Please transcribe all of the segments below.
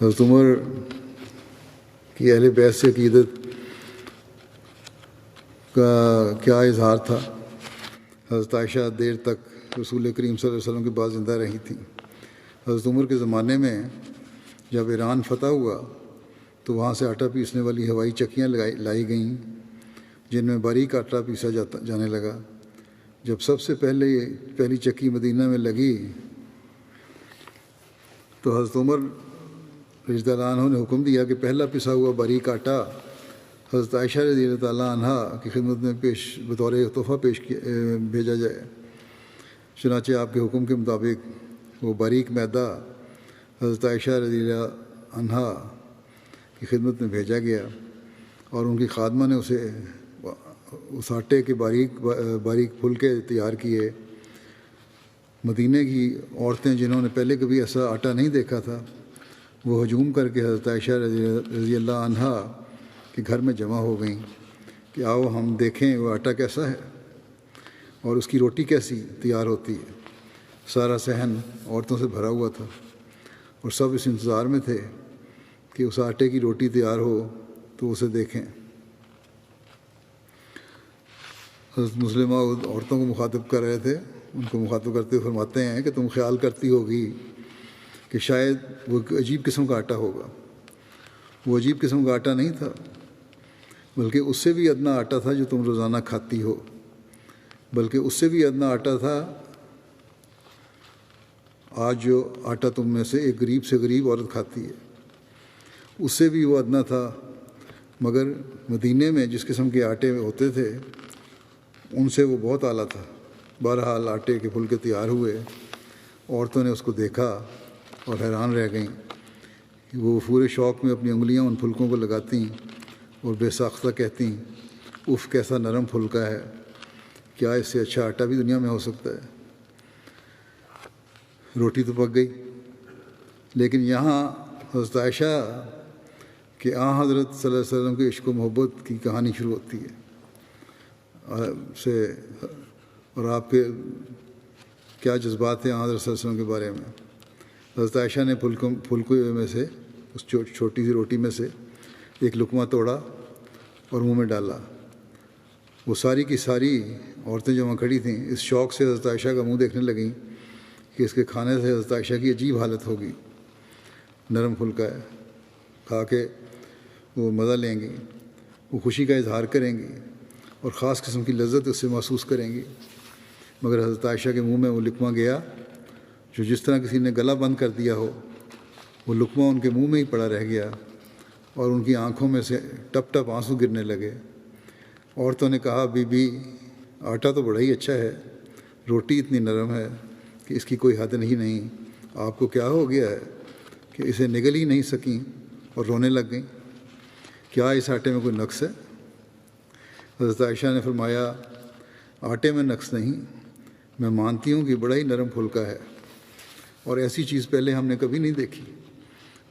حضرت عمر کی اہل بیت سے عقیدت کا کیا اظہار تھا؟ حضرت عائشہ دیر تک رسول کریم صلی اللہ علیہ وسلم کے بعد زندہ رہی تھیں۔ حضرت عمر کے زمانے میں جب ایران فتح ہوا تو وہاں سے آٹا پیسنے والی ہوائی چکیاں لائی گئیں جن میں باریک آٹا پیسا جانے لگا۔ جب سب سے پہلی چکی مدینہ میں لگی تو حضرت عمر رضی اللہ عنہ نے حکم دیا کہ پہلا پسا ہوا باریک آٹا حضرت عائشہ رضی اللہ تعالیٰ عنہ کی خدمت میں بطور تحفہ بھیجا جائے۔ چنانچہ آپ کے حکم کے مطابق وہ باریک میدا حضرت عائشہ رضی اللہ عنہ کی خدمت میں بھیجا گیا اور ان کی خادمہ نے اس آٹے کے باریک پھلکے تیار کیے۔ مدینہ کی عورتیں جنہوں نے پہلے کبھی ایسا آٹا نہیں دیکھا تھا وہ ہجوم کر کے حضرت عائشہ رضی اللہ عنہ کے گھر میں جمع ہو گئیں کہ آؤ ہم دیکھیں وہ آٹا کیسا ہے اور اس کی روٹی کیسی تیار ہوتی ہے۔ سارا صحن عورتوں سے بھرا ہوا تھا اور سب اس انتظار میں تھے کہ اس آٹے کی روٹی تیار ہو تو اسے دیکھیں۔ حضرت مسلمہ عورتوں کو مخاطب کر رہے تھے، ان کو مخاطب کرتے ہوئے فرماتے ہیں کہ تم خیال کرتی ہوگی کہ شاید وہ عجیب قسم کا آٹا ہوگا۔ وہ عجیب قسم کا آٹا نہیں تھا بلکہ اس سے بھی ادنا آٹا تھا جو تم روزانہ کھاتی ہو، بلکہ اس سے بھی ادنا آٹا تھا آج جو آٹا تم میں سے ایک غریب سے غریب عورت کھاتی ہے، اس سے بھی وہ ادنا تھا۔ مگر مدینے میں جس قسم کے آٹے ہوتے تھے ان سے وہ بہت اعلیٰ تھا۔ بہرحال آٹے کے پھلکے تیار ہوئے، عورتوں نے اس کو دیکھا اور حیران رہ گئیں کہ وہ پورے شوق میں اپنی انگلیاں ان پھلکوں کو لگاتیں اور بے ساختہ کہتیں اف کیسا نرم پھلکا ہے، کیا اس سے اچھا آٹا بھی دنیا میں ہو سکتا ہے۔ روٹی تو پک گئی، لیکن یہاں حضرت عائشہ کہ حضرت صلی اللہ علیہ وسلم کے عشق و محبت کی کہانی شروع ہوتی ہے اور آپ کے کیا جذبات ہیں حضرت صلی اللہ علیہ وسلم کے بارے میں۔ حضرت عائشہ نے پھلکے میں سے اس چھوٹی سی روٹی میں سے ایک لقمہ توڑا اور منہ میں ڈالا۔ وہ ساری کی ساری عورتیں جو وہاں کھڑی تھیں اس شوق سے حضرت عائشہ کا منہ دیکھنے لگیں کہ اس کے کھانے سے حضرت عائشہ کی عجیب حالت ہوگی۔ نرم پھلکا ہے، کھا کے وہ مزہ لیں گی، وہ خوشی کا اظہار کریں گی اور خاص قسم کی لذت اس سے محسوس کریں گی۔ مگر حضرت عائشہ کے منہ میں وہ لقمہ گیا جو جس طرح کسی نے گلا بند کر دیا ہو، وہ لقمہ ان کے منہ میں ہی پڑا رہ گیا اور ان کی آنکھوں میں سے ٹپ ٹپ آنسو گرنے لگے۔ عورتوں نے کہا بی بی آٹا تو بڑا ہی اچھا ہے، روٹی اتنی نرم ہے کہ اس کی کوئی حد نہیں، آپ کو کیا ہو گیا ہے کہ اسے نگل ہی نہیں سکیں اور رونے لگ گئیں؟ کیا اس آٹے میں کوئی نقص ہے؟ حضرت عائشہ نے فرمایا آٹے میں نقص نہیں، میں مانتی ہوں کہ بڑا ہی نرم پھلکا ہے اور ایسی چیز پہلے ہم نے کبھی نہیں دیکھی،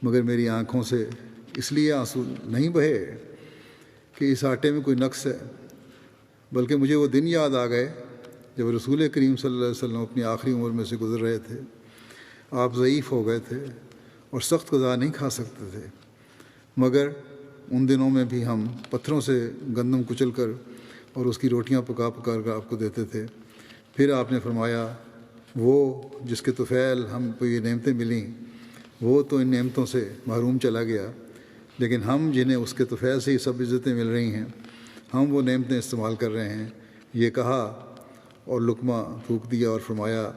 مگر میری آنکھوں سے اس لیے آنسو نہیں بہے کہ اس آٹے میں کوئی نقص ہے، بلکہ مجھے وہ دن یاد آ گئے جب رسول کریم صلی اللہ علیہ وسلم اپنی آخری عمر میں سے گزر رہے تھے۔ آپ ضعیف ہو گئے تھے اور سخت غذا نہیں کھا سکتے تھے، مگر ان دنوں میں بھی ہم پتھروں سے گندم کچل کر اور اس کی روٹیاں پکا کر آپ کو دیتے تھے۔ پھر آپ نے فرمایا وہ جس کے طفیل ہم کو یہ نعمتیں ملیں وہ تو ان نعمتوں سے محروم چلا گیا، لیکن ہم جنہیں اس کے طفیل سے یہ سب عزتیں مل رہی ہیں ہم وہ نعمتیں استعمال کر رہے ہیں۔ یہ کہا اور لقمہ پھونک دیا اور فرمایا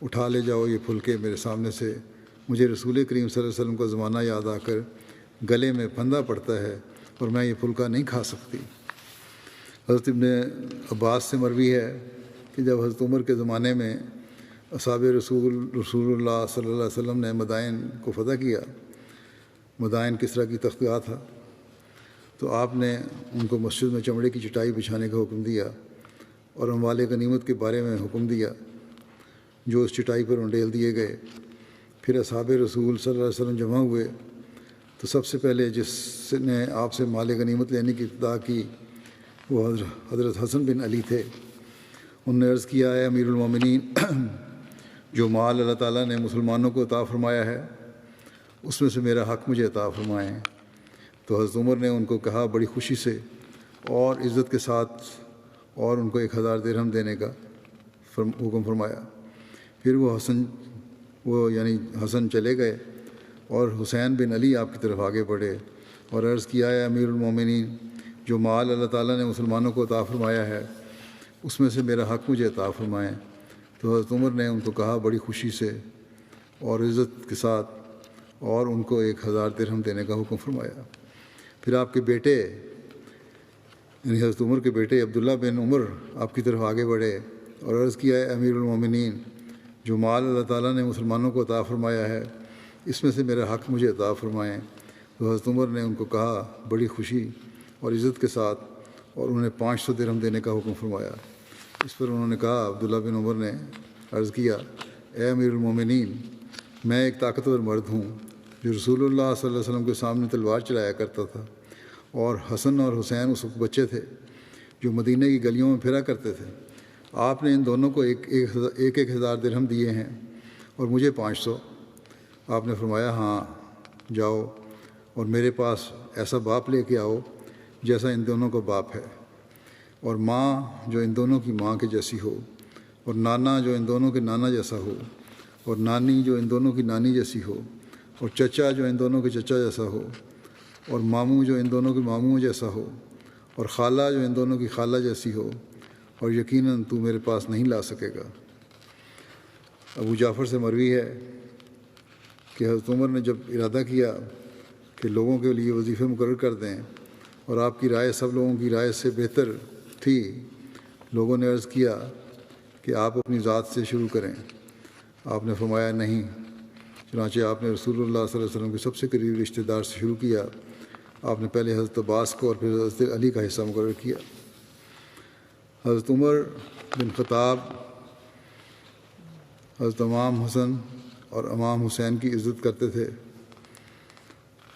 اٹھا لے جاؤ یہ پھلکے میرے سامنے سے، مجھے رسول کریم صلی اللہ علیہ وسلم کا زمانہ یاد آ کر گلے میں پھندا پڑتا ہے اور میں یہ پھلکا نہیں کھا سکتی۔ حضرت ابن عباس سے مروی ہے کہ جب حضرت عمر کے زمانے میں اصحاب رسول اللہ صلی اللہ علیہ وسلم نے مدائن کو فتح کیا، مدائن کسریٰ کی تختگاہ تھا، تو آپ نے ان کو مسجد میں چمڑے کی چٹائی بچھانے کا حکم دیا اور اموال غنیمت کے بارے میں حکم دیا جو اس چٹائی پر انڈیل دیے گئے۔ پھر اصحاب رسول صلی اللہ علیہ وسلم جمع ہوئے تو سب سے پہلے جس نے آپ سے مال غنیمت لینے کی ابتدا کی وہ حضرت حسن بن علی تھے۔ انہوں نے عرض کیا ہے امیر المومنین، جو مال اللہ تعالیٰ نے مسلمانوں کو عطا فرمایا ہے اس میں سے میرا حق مجھے عطا فرمائیں۔ تو حضرت عمر نے ان کو کہا بڑی خوشی سے اور عزت کے ساتھ، اور ان کو 1000 درہم دینے کا حکم فرمایا۔ پھر وہ یعنی حسن چلے گئے اور حسین بن علی آپ کی طرف آگے بڑھے اور عرض کیا ہے امیر المومنین، جو مال اللہ تعالیٰ نے مسلمانوں کو عطا فرمایا ہے اس میں سے میرا حق مجھے عطا فرمائیں۔ تو حضرت عمر نے ان کو کہا بڑی خوشی سے اور عزت کے ساتھ، اور ان کو 1000 درہم دینے کا حکم فرمایا۔ پھر آپ کے بیٹے یعنی حضرت عمر کے بیٹے عبداللہ بن عمر آپ کی طرف آگے بڑھے اور عرض کیا ہے امیر المومنین، جو مال اللہ تعالیٰ نے مسلمانوں کو عطا فرمایا ہے اس میں سے میرا حق مجھے عطا فرمائیں۔ تو حضرت عمر نے ان کو کہا بڑی خوشی اور عزت کے ساتھ، اور انہیں 500 درہم دینے کا حکم فرمایا۔ اس پر انہوں نے کہا، عبداللہ بن عمر نے عرض کیا، اے امیر المومنین، میں ایک طاقتور مرد ہوں جو رسول اللہ صلی اللہ علیہ وسلم کے سامنے تلوار چلایا کرتا تھا، اور حسن اور حسین اس وقت بچے تھے جو مدینہ کی گلیوں میں پھرا کرتے تھے۔ آپ نے ان دونوں کو ایک 1000 درہم دیے ہیں اور مجھے 500۔ آپ نے فرمایا ہاں جاؤ اور میرے پاس ایسا باپ لے کے آؤ جیسا ان دونوں کا باپ ہے، اور ماں جو ان دونوں کی ماں کے جیسی ہو، اور نانا جو ان دونوں کے نانا جیسا ہو، اور نانی جو ان دونوں کی نانی جیسی ہو، اور چچا جو ان دونوں کے چچا جیسا ہو، اور ماموں جو ان دونوں کے ماموں جیسا ہو، اور خالہ جو ان دونوں کی خالہ جیسی ہو، اور یقیناً تو میرے پاس نہیں لا سکے گا۔ ابو جعفر سے مروی ہے کہ حضرت عمر نے جب ارادہ کیا کہ لوگوں کے لیے وظیفے مقرر کر دیں، اور آپ کی رائے سب لوگوں کی رائے سے بہتر تھی، لوگوں نے عرض کیا کہ آپ اپنی ذات سے شروع کریں۔ آپ نے فرمایا نہیں، چنانچہ آپ نے رسول اللہ صلی اللہ علیہ وسلم کے سب سے قریبی رشتہ دار سے شروع کیا۔ آپ نے پہلے حضرت عباس کو اور پھر حضرت علی کا حصہ مقرر کیا۔ حضرت عمر بن خطاب حضرت امام حسن اور امام حسین کی عزت کرتے تھے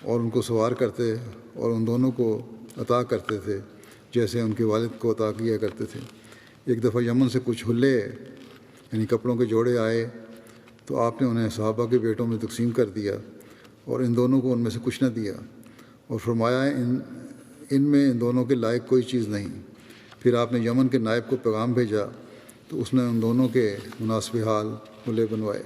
اور ان کو سوار کرتے اور ان دونوں کو عطا کرتے تھے جیسے ان کے والد کو عطا کیا کرتے تھے۔ ایک دفعہ یمن سے کچھ حلے یعنی کپڑوں کے جوڑے آئے تو آپ نے انہیں صحابہ کے بیٹوں میں تقسیم کر دیا اور ان دونوں کو ان میں سے کچھ نہ دیا، اور فرمایا ان میں ان دونوں کے لائق کوئی چیز نہیں۔ پھر آپ نے یمن کے نائب کو پیغام بھیجا تو اس نے ان دونوں کے مناسب حال حلے بنوائے۔